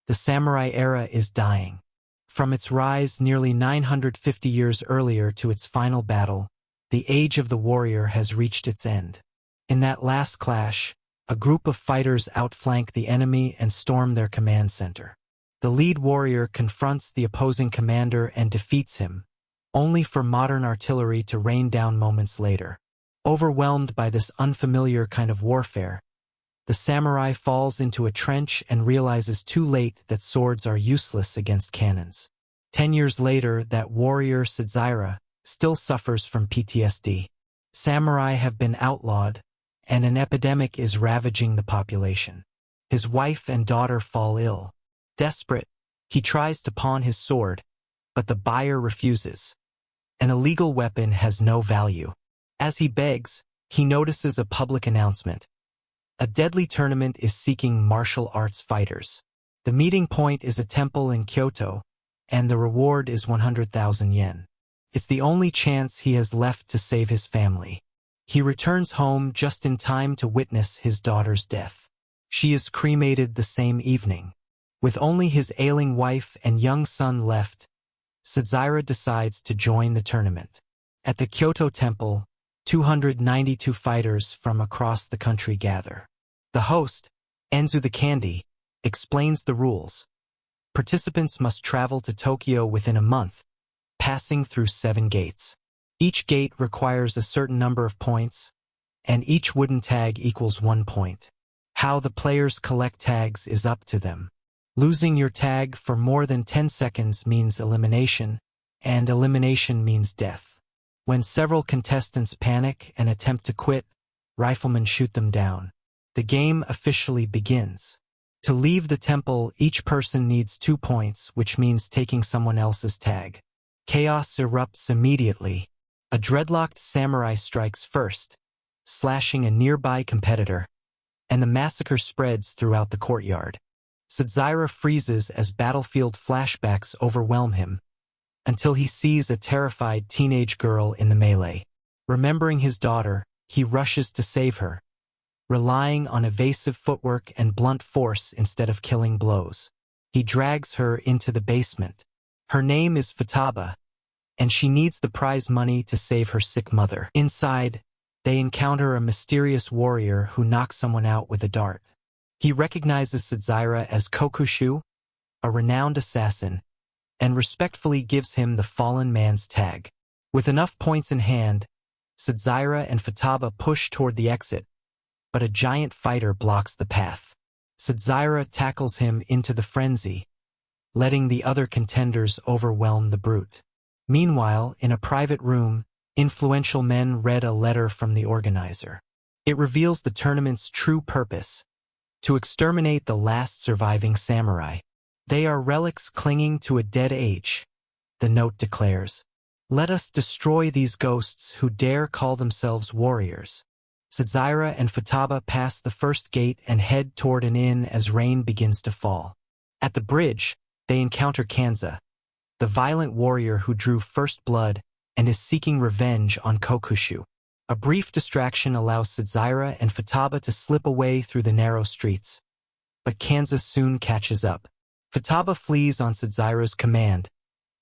The samurai era is dying. From its rise nearly 950 years earlier to its final battle, the age of the warrior has reached its end. In that last clash, a group of fighters outflank the enemy and storm their command center. The lead warrior confronts the opposing commander and defeats him, only for modern artillery to rain down moments later. Overwhelmed by this unfamiliar kind of warfare, the samurai falls into a trench and realizes too late that swords are useless against cannons. 10 years later, that warrior, Suzira, still suffers from PTSD. Samurai have been outlawed, and an epidemic is ravaging the population. His wife and daughter fall ill. Desperate, he tries to pawn his sword, but the buyer refuses. An illegal weapon has no value. As he begs, he notices a public announcement. A deadly tournament is seeking martial arts fighters. The meeting point is a temple in Kyoto, and the reward is 100,000 yen. It's the only chance he has left to save his family. He returns home just in time to witness his daughter's death. She is cremated the same evening. With only his ailing wife and young son left, Suzira decides to join the tournament. At the Kyoto temple, 292 fighters from across the country gather. The host, Enzu the Candy, explains the rules. Participants must travel to Tokyo within a month, passing through 7 gates. Each gate requires a certain number of points, and each wooden tag equals 1 point. How the players collect tags is up to them. Losing your tag for more than 10 seconds means elimination, and elimination means death. When several contestants panic and attempt to quit, riflemen shoot them down. The game officially begins. To leave the temple, each person needs 2 points, which means taking someone else's tag. Chaos erupts immediately. A dreadlocked samurai strikes first, slashing a nearby competitor, and the massacre spreads throughout the courtyard. Suzira freezes as battlefield flashbacks overwhelm him, until he sees a terrified teenage girl in the melee. Remembering his daughter, he rushes to save her, relying on evasive footwork and blunt force instead of killing blows. He drags her into the basement. Her name is Futaba, and she needs the prize money to save her sick mother. Inside, they encounter a mysterious warrior who knocks someone out with a dart. He recognizes Suzira as Kokushu, a renowned assassin, and respectfully gives him the fallen man's tag. With enough points in hand, Suzira and Futaba push toward the exit, but a giant fighter blocks the path. Suzira tackles him into the frenzy, letting the other contenders overwhelm the brute. Meanwhile, in a private room, influential men read a letter from the organizer. It reveals the tournament's true purpose: to exterminate the last surviving samurai. They are relics clinging to a dead age, the note declares. Let us destroy these ghosts who dare call themselves warriors. Suzira and Futaba pass the first gate and head toward an inn as rain begins to fall. At the bridge, they encounter Kanza, the violent warrior who drew first blood and is seeking revenge on Kokushu. A brief distraction allows Suzira and Futaba to slip away through the narrow streets, but Kanza soon catches up. Futaba flees on Suzira's command,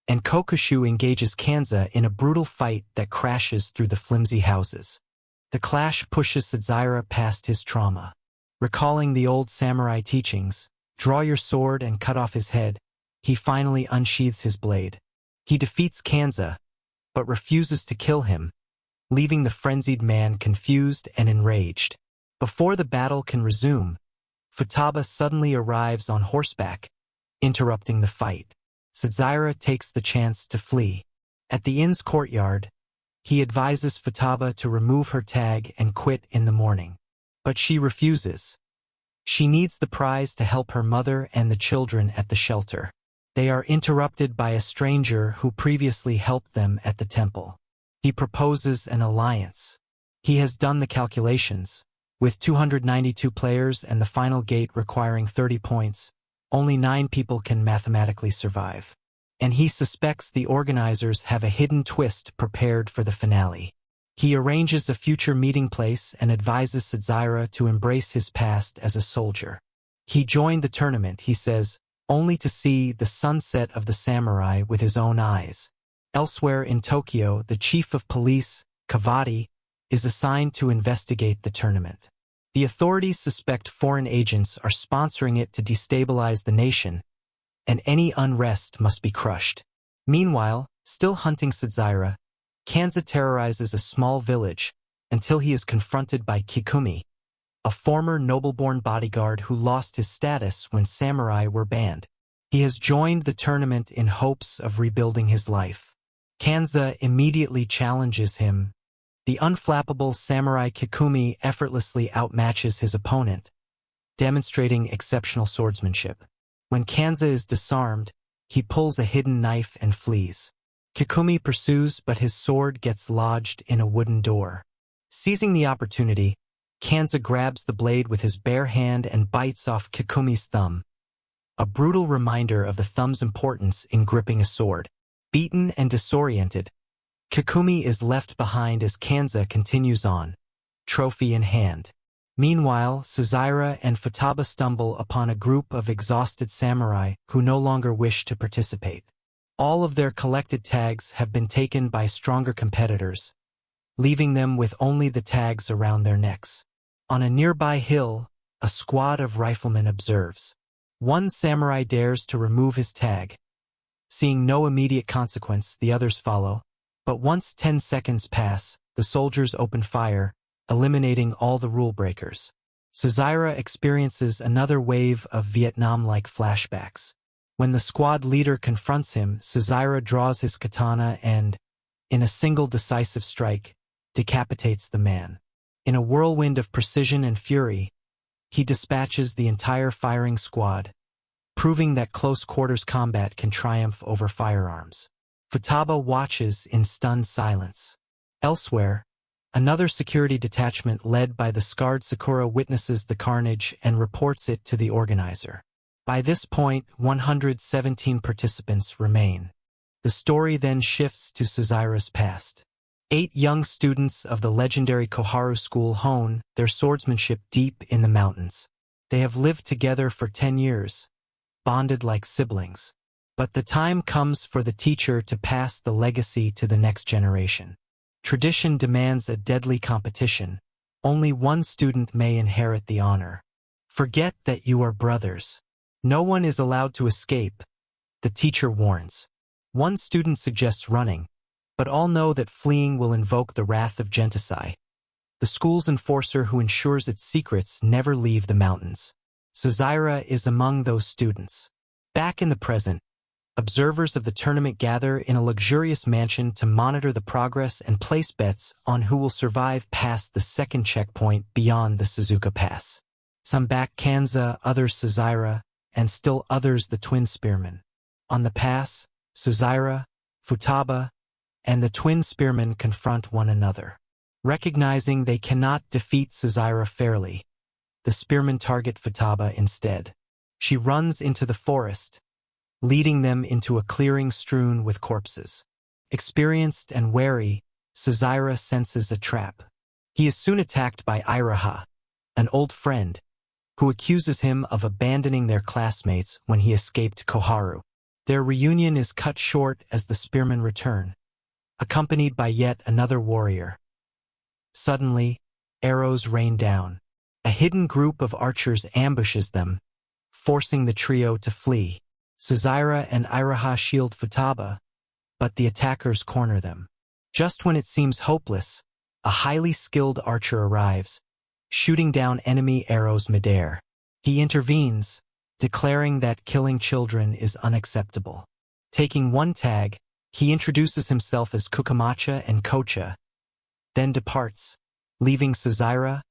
and Kokushu engages Kanza in a brutal fight that crashes through the flimsy houses. The clash pushes Suzira past his trauma. Recalling the old samurai teachings, draw your sword and cut off his head, he finally unsheathes his blade. He defeats Kanza, but refuses to kill him, leaving the frenzied man confused and enraged. Before the battle can resume, Futaba suddenly arrives on horseback, interrupting the fight. Suzira takes the chance to flee. At the inn's courtyard, he advises Futaba to remove her tag and quit in the morning. But she refuses. She needs the prize to help her mother and the children at the shelter. They are interrupted by a stranger who previously helped them at the temple. He proposes an alliance. He has done the calculations. With 292 players and the final gate requiring 30 points, only 9 people can mathematically survive. And he suspects the organizers have a hidden twist prepared for the finale. He arranges a future meeting place and advises Suzira to embrace his past as a soldier. He joined the tournament, he says, only to see the sunset of the samurai with his own eyes. Elsewhere in Tokyo, the chief of police, Kawadi, is assigned to investigate the tournament. The authorities suspect foreign agents are sponsoring it to destabilize the nation, and any unrest must be crushed. Meanwhile, still hunting Suzira, Kanza terrorizes a small village until he is confronted by Kikumi, a former noble-born bodyguard who lost his status when samurai were banned. He has joined the tournament in hopes of rebuilding his life. Kanza immediately challenges him. The unflappable samurai Kikumi effortlessly outmatches his opponent, demonstrating exceptional swordsmanship. When Kanza is disarmed, he pulls a hidden knife and flees. Kikumi pursues, but his sword gets lodged in a wooden door. Seizing the opportunity, Kanza grabs the blade with his bare hand and bites off Kikumi's thumb, a brutal reminder of the thumb's importance in gripping a sword. Beaten and disoriented, Kikumi is left behind as Kanza continues on, trophy in hand. Meanwhile, Suzira and Futaba stumble upon a group of exhausted samurai who no longer wish to participate. All of their collected tags have been taken by stronger competitors, leaving them with only the tags around their necks. On a nearby hill, a squad of riflemen observes. One samurai dares to remove his tag. Seeing no immediate consequence, the others follow. But once 10 seconds pass, the soldiers open fire, eliminating all the rule breakers. Suzira experiences another wave of Vietnam-like flashbacks. When the squad leader confronts him, Suzira draws his katana and, in a single decisive strike, decapitates the man. In a whirlwind of precision and fury, he dispatches the entire firing squad, proving that close-quarters combat can triumph over firearms. Futaba watches in stunned silence. Elsewhere, another security detachment led by the scarred Sakura witnesses the carnage and reports it to the organizer. By this point, 117 participants remain. The story then shifts to Suzira's past. 8 young students of the legendary Koharu school hone their swordsmanship deep in the mountains. They have lived together for 10 years, bonded like siblings. But the time comes for the teacher to pass the legacy to the next generation. Tradition demands a deadly competition. Only one student may inherit the honor. Forget that you are brothers. No one is allowed to escape, the teacher warns. One student suggests running, but all know that fleeing will invoke the wrath of Gentasai, the school's enforcer who ensures its secrets never leave the mountains. Suzira is among those students. Back in the present, observers of the tournament gather in a luxurious mansion to monitor the progress and place bets on who will survive past the second checkpoint beyond the Suzuka Pass. Some back Kanza, others Suzira, and still others the twin spearmen. On the pass, Suzira, Futaba, and the twin spearmen confront one another. Recognizing they cannot defeat Suzira fairly, the spearmen target Futaba instead. She runs into the forest, leading them into a clearing strewn with corpses. Experienced and wary, Suzira senses a trap. He is soon attacked by Iraha, an old friend, who accuses him of abandoning their classmates when he escaped Koharu. Their reunion is cut short as the spearmen return, accompanied by yet another warrior. Suddenly, arrows rain down. A hidden group of archers ambushes them, forcing the trio to flee. Suzira and Iraha shield Futaba, but the attackers corner them. Just when it seems hopeless, a highly skilled archer arrives, shooting down enemy arrows midair. He intervenes, declaring that killing children is unacceptable. Taking one tag, he introduces himself as Kukamacha and Kocha, then departs, leaving Suzira,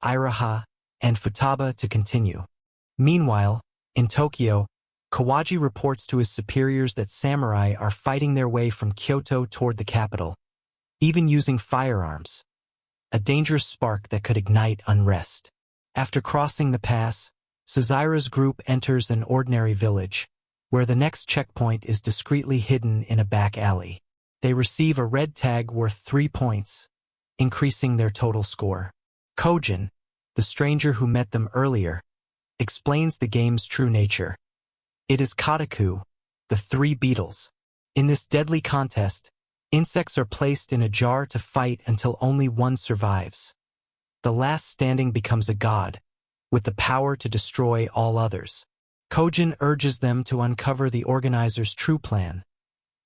Iraha, and Futaba to continue. Meanwhile, in Tokyo, Kawaji reports to his superiors that samurai are fighting their way from Kyoto toward the capital, even using firearms, a dangerous spark that could ignite unrest. After crossing the pass, Suzira's group enters an ordinary village, where the next checkpoint is discreetly hidden in a back alley. They receive a red tag worth 3 points, increasing their total score. Kojin, the stranger who met them earlier, explains the game's true nature. It is Kataku, the three beetles. In this deadly contest, insects are placed in a jar to fight until only one survives. The last standing becomes a god, with the power to destroy all others. Kojin urges them to uncover the organizers' true plan,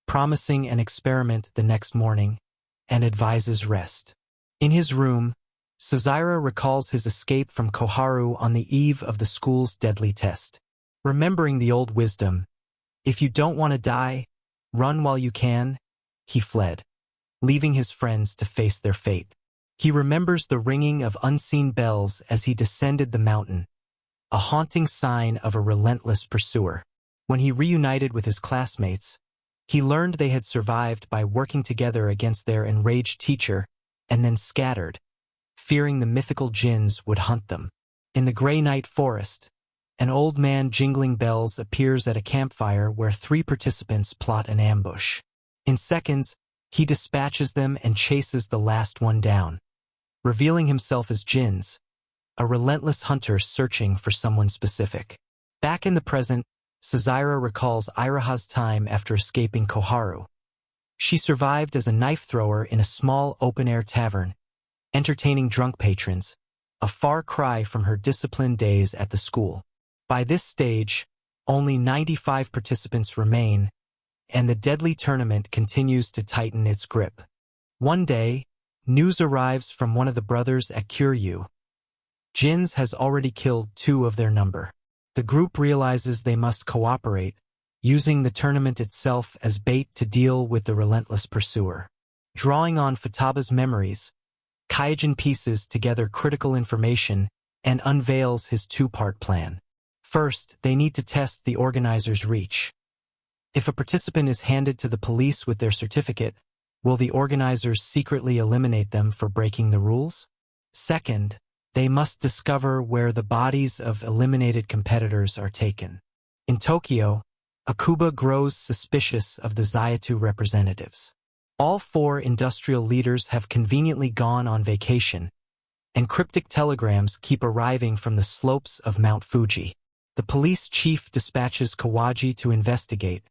promising an experiment the next morning, and advises rest. In his room, Suzira recalls his escape from Koharu on the eve of the school's deadly test. Remembering the old wisdom, if you don't want to die, run while you can, he fled, leaving his friends to face their fate. He remembers the ringing of unseen bells as he descended the mountain, a haunting sign of a relentless pursuer. When he reunited with his classmates, he learned they had survived by working together against their enraged teacher and then scattered, fearing the mythical jinns would hunt them. In the gray night forest, an old man jingling bells appears at a campfire where three participants plot an ambush. In seconds, he dispatches them and chases the last one down, revealing himself as jinns, a relentless hunter searching for someone specific. Back in the present, Suzira recalls Iraha's time after escaping Koharu. She survived as a knife thrower in a small open-air tavern, entertaining drunk patrons, a far cry from her disciplined days at the school. By this stage, only 95 participants remain, and the deadly tournament continues to tighten its grip. One day, news arrives from one of the brothers at Kuryu. Jinns has already killed 2 of their number. The group realizes they must cooperate, using the tournament itself as bait to deal with the relentless pursuer. Drawing on Futaba's memories, Kaijin pieces together critical information and unveils his 2-part plan. First, they need to test the organizer's reach. If a participant is handed to the police with their certificate, will the organizers secretly eliminate them for breaking the rules? Second, they must discover where the bodies of eliminated competitors are taken. In Tokyo, Akuba grows suspicious of the Zayatu representatives. All 4 industrial leaders have conveniently gone on vacation, and cryptic telegrams keep arriving from the slopes of Mount Fuji. The police chief dispatches Kawaji to investigate,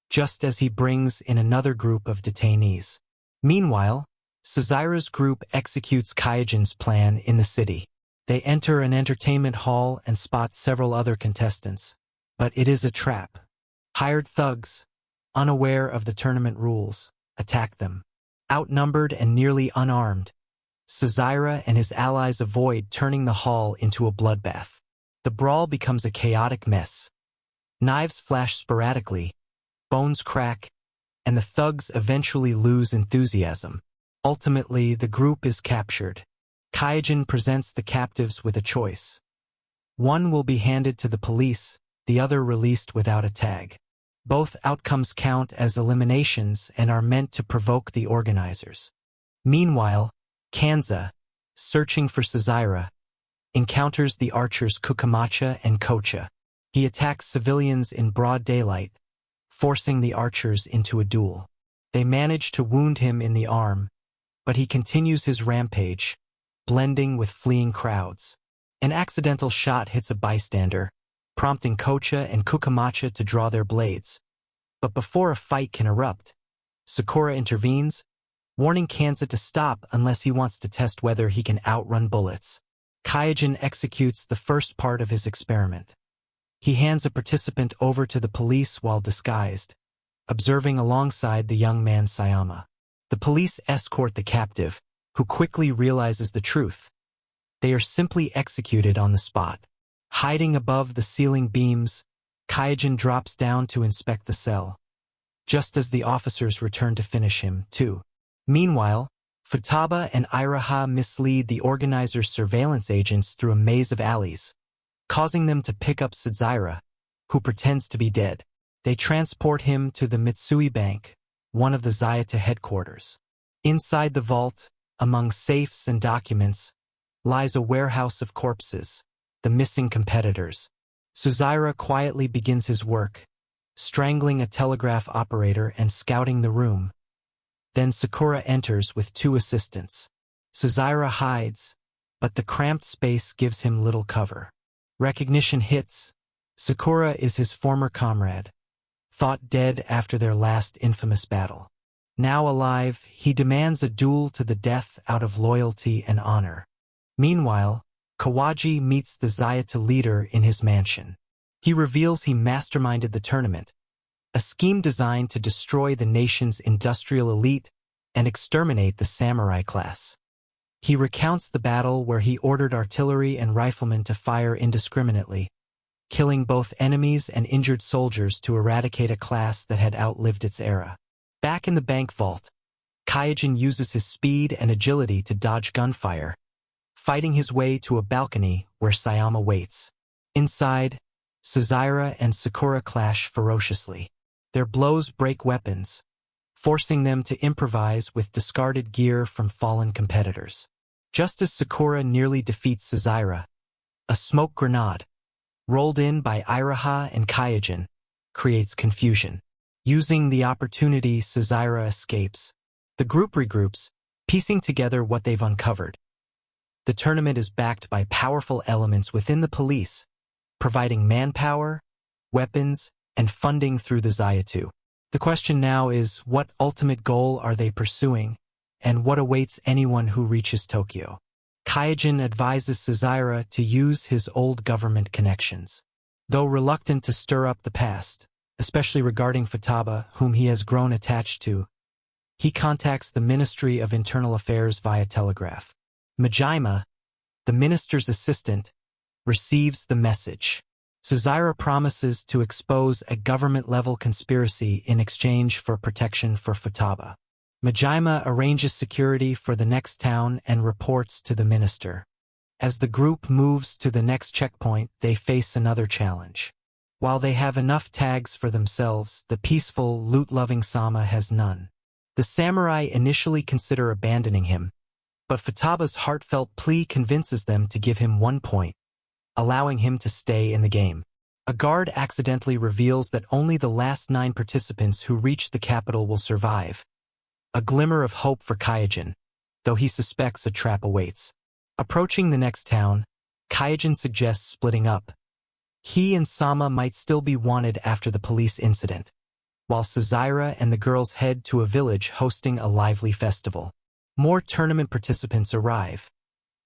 just as he brings in another group of detainees. Meanwhile, Suzira's group executes Kaijin's plan in the city. They enter an entertainment hall and spot several other contestants. But it is a trap. Hired thugs, unaware of the tournament rules, attack them. Outnumbered and nearly unarmed, Suzira and his allies avoid turning the hall into a bloodbath. The brawl becomes a chaotic mess. Knives flash sporadically, bones crack, and the thugs eventually lose enthusiasm. Ultimately, the group is captured. Kaijin presents the captives with a choice. One will be handed to the police, the other released without a tag. Both outcomes count as eliminations and are meant to provoke the organizers. Meanwhile, Kanza, searching for Suzira, encounters the archers Kukamacha and Kocha. He attacks civilians in broad daylight, forcing the archers into a duel. They manage to wound him in the arm, but he continues his rampage, blending with fleeing crowds. An accidental shot hits a bystander, prompting Kocha and Kukamacha to draw their blades. But before a fight can erupt, Sakura intervenes, warning Kanza to stop unless he wants to test whether he can outrun bullets. Kaijin executes the first part of his experiment. He hands a participant over to the police while disguised, observing alongside the young man Sayama. The police escort the captive, who quickly realizes the truth. They are simply executed on the spot. Hiding above the ceiling beams, Kaijin drops down to inspect the cell, just as the officers return to finish him, too. Meanwhile, Futaba and Iraha mislead the organizers' surveillance agents through a maze of alleys, causing them to pick up Suzira, who pretends to be dead. They transport him to the Mitsui Bank, one of the Zayata headquarters. Inside the vault, among safes and documents, lies a warehouse of corpses, the missing competitors. Suzira quietly begins his work, strangling a telegraph operator and scouting the room. Then Sakura enters with 2 assistants. Suzira hides, but the cramped space gives him little cover. Recognition hits. Sakura is his former comrade, thought dead after their last infamous battle. Now alive, he demands a duel to the death out of loyalty and honor. Meanwhile, Kawaji meets the Zayato leader in his mansion. He reveals he masterminded the tournament, a scheme designed to destroy the nation's industrial elite and exterminate the samurai class. He recounts the battle where he ordered artillery and riflemen to fire indiscriminately, killing both enemies and injured soldiers to eradicate a class that had outlived its era. Back in the bank vault, Kaijin uses his speed and agility to dodge gunfire, fighting his way to a balcony where Sayama waits. Inside, Suzira and Sakura clash ferociously. Their blows break weapons, forcing them to improvise with discarded gear from fallen competitors. Just as Sakura nearly defeats Suzira, a smoke grenade, rolled in by Iraha and Kaijin, creates confusion. Using the opportunity, Suzira escapes. The group regroups, piecing together what they've uncovered. The tournament is backed by powerful elements within the police, providing manpower, weapons, and funding through the Zayato. The question now is, what ultimate goal are they pursuing, and what awaits anyone who reaches Tokyo? Kaijin advises Suzira to use his old government connections. Though reluctant to stir up the past, especially regarding Futaba, whom he has grown attached to, he contacts the Ministry of Internal Affairs via telegraph. Majima, the minister's assistant, receives the message. Suzira promises to expose a government-level conspiracy in exchange for protection for Futaba. Majima arranges security for the next town and reports to the minister. As the group moves to the next checkpoint, they face another challenge. While they have enough tags for themselves, the peaceful, loot-loving Sama has none. The samurai initially consider abandoning him, but Futaba's heartfelt plea convinces them to give him 1 point, allowing him to stay in the game. A guard accidentally reveals that only the last 9 participants who reach the capital will survive. A glimmer of hope for Kaijin, though he suspects a trap awaits. Approaching the next town, Kaijin suggests splitting up. He and Sama might still be wanted after the police incident, while Suzira and the girls head to a village hosting a lively festival. More tournament participants arrive.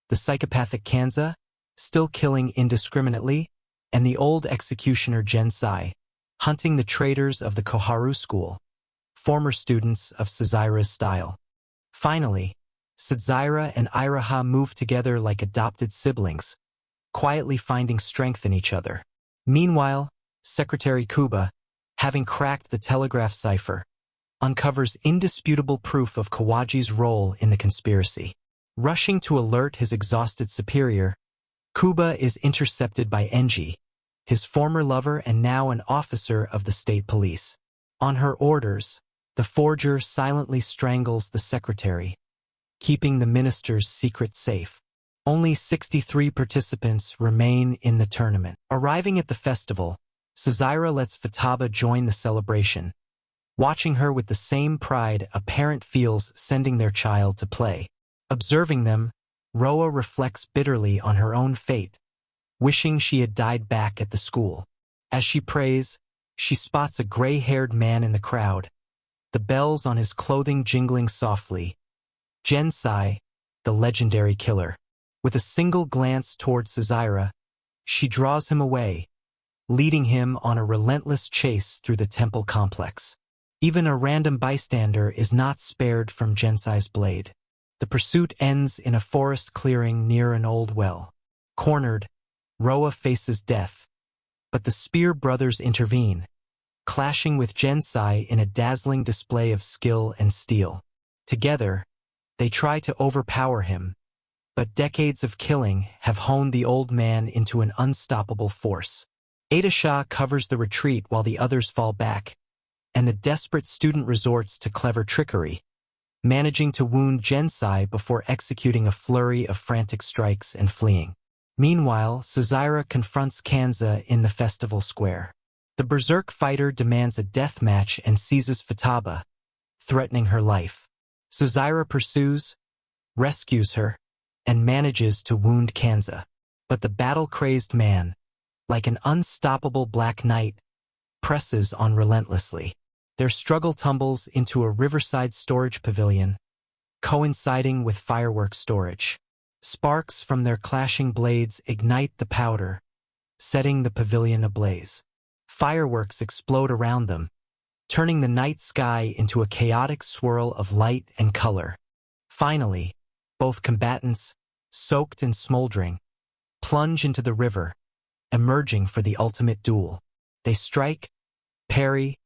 The psychopathic Kanza, still killing indiscriminately, and the old executioner Jensai, hunting the traitors of the Koharu school, former students of Suzira's style. Finally, Suzira and Iraha move together like adopted siblings, quietly finding strength in each other. Meanwhile, Secretary Kuba, having cracked the telegraph cipher, uncovers indisputable proof of Kawaji's role in the conspiracy. Rushing to alert his exhausted superior, Kuba is intercepted by Enji, his former lover and now an officer of the state police. On her orders, the forger silently strangles the secretary, keeping the minister's secret safe. Only 63 participants remain in the tournament. Arriving at the festival, Suzira lets Futaba join the celebration, watching her with the same pride a parent feels sending their child to play. Observing them, Roa reflects bitterly on her own fate, wishing she had died back at the school. As she prays, she spots a gray-haired man in the crowd, the bells on his clothing jingling softly. Jensai, the legendary killer. With a single glance toward Suzira, she draws him away, leading him on a relentless chase through the temple complex. Even a random bystander is not spared from Jensai's blade. The pursuit ends in a forest clearing near an old well. Cornered, Roa faces death, but the Spear brothers intervene, clashing with Jensai in a dazzling display of skill and steel. Together, they try to overpower him, but decades of killing have honed the old man into an unstoppable force. Adasha covers the retreat while the others fall back, and the desperate student resorts to clever trickery, managing to wound Jensai before executing a flurry of frantic strikes and fleeing. Meanwhile, Suzira confronts Kanza in the festival square. The berserk fighter demands a death match and seizes Futaba, threatening her life. Suzira pursues, rescues her, and manages to wound Kanza. But the battle-crazed man, like an unstoppable black knight, presses on relentlessly. Their struggle tumbles into a riverside storage pavilion, coinciding with fireworks storage. Sparks from their clashing blades ignite the powder, setting the pavilion ablaze. Fireworks explode around them, turning the night sky into a chaotic swirl of light and color. Finally, both combatants, soaked and smoldering, plunge into the river, emerging for the ultimate duel. They strike, parry,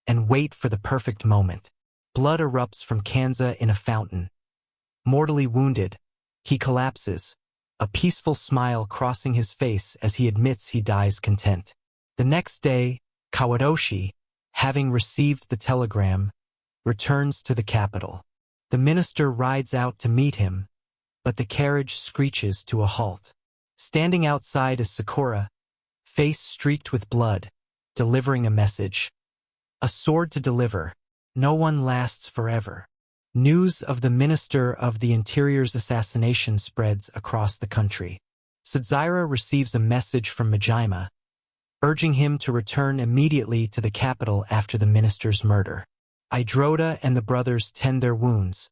and wait for the perfect moment. Blood erupts from Kanza in a fountain. Mortally wounded, he collapses, a peaceful smile crossing his face as he admits he dies content. The next day, Kawadoshi, having received the telegram, returns to the capital. The minister rides out to meet him, but the carriage screeches to a halt. Standing outside is Sakura, face streaked with blood, delivering a message. A sword to deliver. No one lasts forever. News of the Minister of the Interior's assassination spreads across the country. Suzira receives a message from Majima, urging him to return immediately to the capital after the minister's murder. Idrota and the brothers tend their wounds,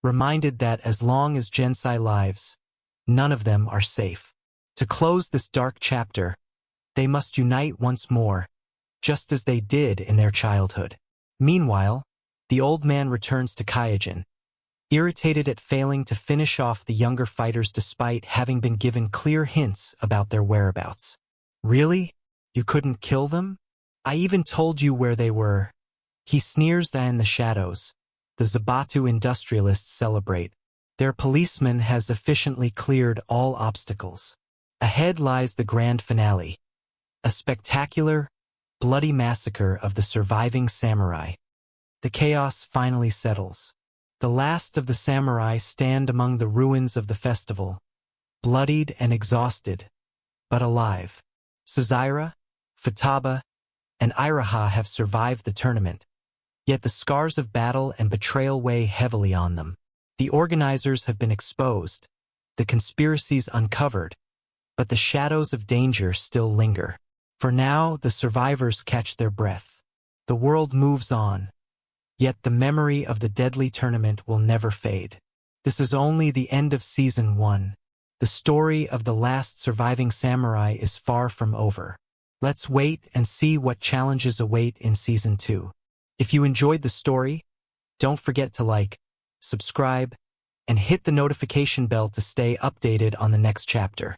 reminded that as long as Gensai lives, none of them are safe. To close this dark chapter, they must unite once more, just as they did in their childhood. Meanwhile, the old man returns to Kaijin, irritated at failing to finish off the younger fighters despite having been given clear hints about their whereabouts. Really? You couldn't kill them? I even told you where they were. He sneers in the shadows. The Zabatu industrialists celebrate. Their policeman has efficiently cleared all obstacles. Ahead lies the grand finale, a spectacular, bloody massacre of the surviving samurai. The chaos finally settles. The last of the samurai stand among the ruins of the festival, bloodied and exhausted, but alive. Suzira, Futaba, and Iraha have survived the tournament, yet the scars of battle and betrayal weigh heavily on them. The organizers have been exposed, the conspiracies uncovered, but the shadows of danger still linger. For now, the survivors catch their breath. The world moves on, yet the memory of the deadly tournament will never fade. This is only the end of Season 1. The story of the last surviving samurai is far from over. Let's wait and see what challenges await in Season 2. If you enjoyed the story, don't forget to like, subscribe, and hit the notification bell to stay updated on the next chapter.